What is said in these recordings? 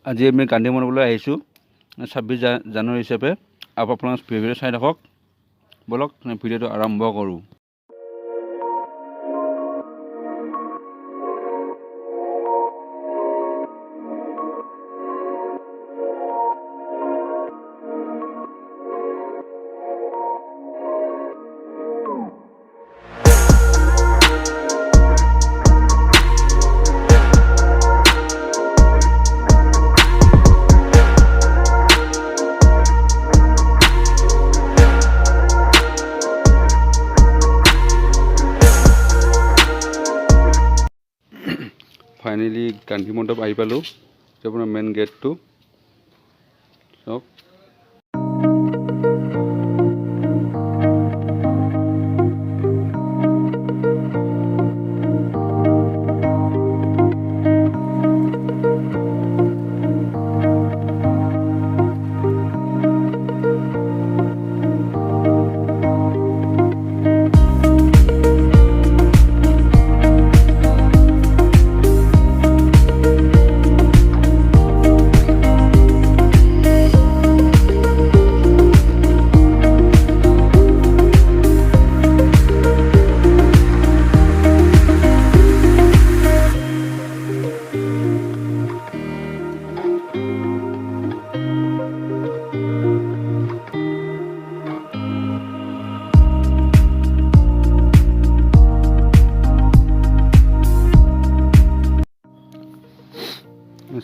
আজি আমি গান্ধী মণ্ডপলৈ আহিছোঁ 26 জানুৱাৰী হিচাপে। আপোনালোক ভিডিঅ'টো চাই থাকক। বলক ভিডিঅ'টো আৰম্ভ কৰোঁ। ফাইনেলি গান্ধী মণ্ডপ আহি পালোঁ। আপোনাৰ মেইন গেটটো চাওক।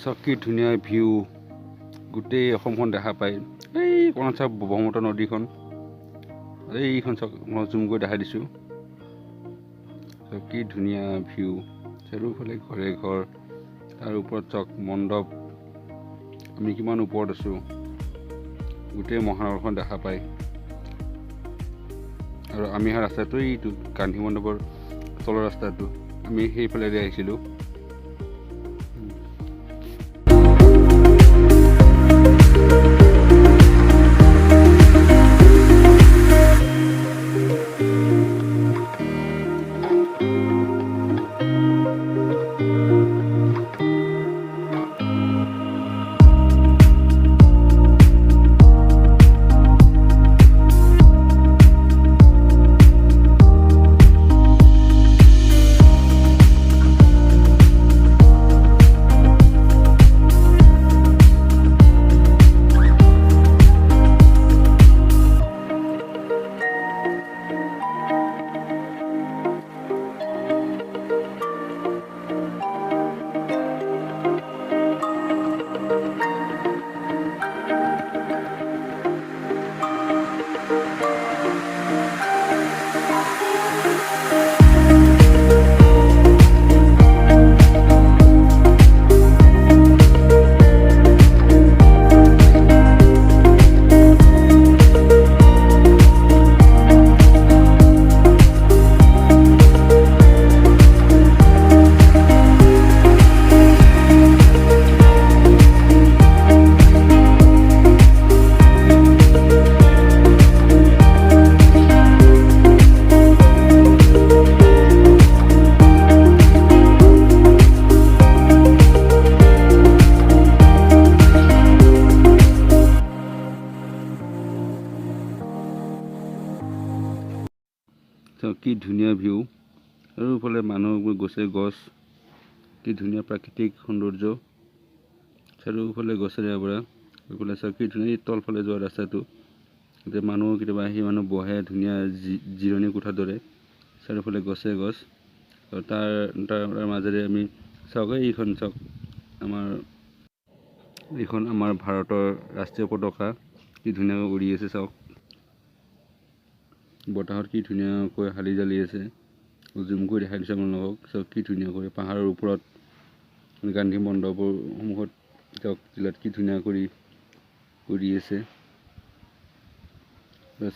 চাওক কি ধুনীয়া ভিউ, গোটেই অসমখন দেখা পায়। এই কোণত চাওক ব্ৰহ্মপুত্ৰ নদীখন, এইখন চাওক মই জুম কৰি দেখাই দিছোঁ। চাওক কি ধুনীয়া ভিউ, চাৰিওফালে ঘৰে ঘৰ, তাৰ ওপৰত চাওক মণ্ডপ। আমি কিমান ওপৰত আছোঁ, গোটেই মহানগৰখন দেখা পায়। আৰু আমি অহা ৰাস্তাটো এইটো গান্ধী মণ্ডপৰ তলৰ ৰাস্তাটো, আমি সেইফালেদি আহিছিলোঁ। কি ধুনীয়া ভিউ, চাৰিওফালে মানুহবোৰ গছে গছ, কি ধুনীয়া প্ৰাকৃতিক সৌন্দৰ্য, চাৰিওফালে গছেৰে আৱৰা। এইফালে চাওক কি ধুনীয়া, এই তলফালে যোৱা ৰাস্তাটো, যে মানুহ কেতিয়াবা আহি মানুহ বহে, ধুনীয়া জিৰণি কোঠাৰ দৰে, চাৰিওফালে গছে গছ। আৰু তাৰ মাজেৰে আমি চাওক, এইখন চাওক এইখন আমাৰ ভাৰতৰ ৰাষ্ট্ৰীয় পতাকা, কি ধুনীয়াকৈ উৰি আছে চাওক। বতাহত কি ধুনীয়াকৈ হালি জালি আছে। জুম কৰি দেখাই দিছোঁ আপোনালোকক। চাওক কি ধুনীয়াকৈ পাহাৰৰ ওপৰত গান্ধী মণ্ডপৰ সন্মুখত চাওক, জিলাত কি ধুনীয়া কৰি উৰি আছে।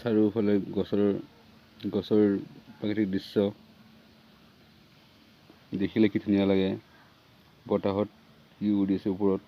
চাৰিওফালে গছৰ প্ৰাকৃতিক দৃশ্য দেখিলে কি ধুনীয়া লাগে। বতাহত কি উৰি আছে ওপৰত।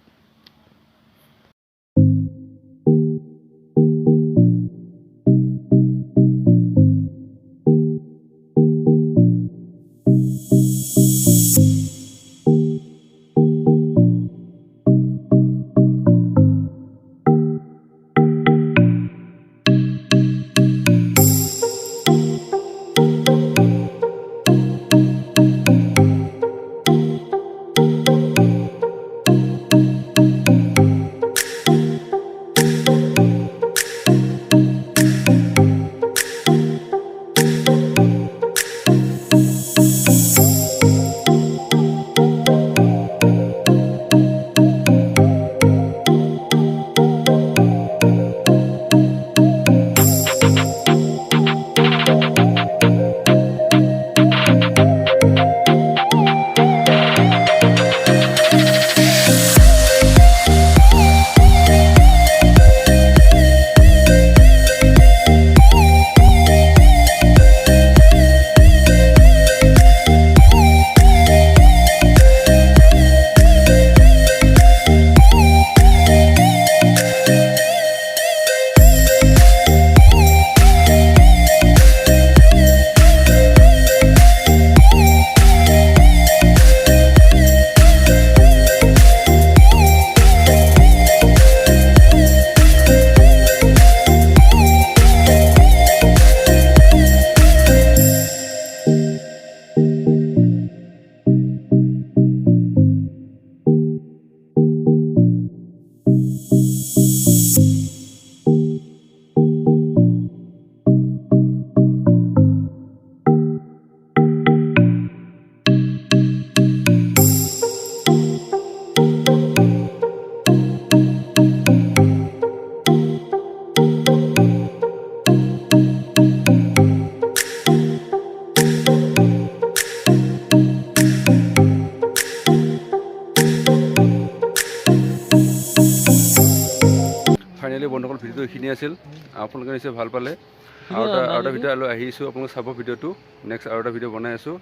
ফাইনেলি বন্ধুসকল ভিডিঅ'টো এইখিনি আছিল আপোনালোকে নিশ্চয় ভাল পালে আৰু এটা ভিডিঅ' আহিছোঁ আপোনালোকে চাব ভিডিঅ'টো নেক্সট আৰু এটা ভিডিঅ' বনাই আছোঁ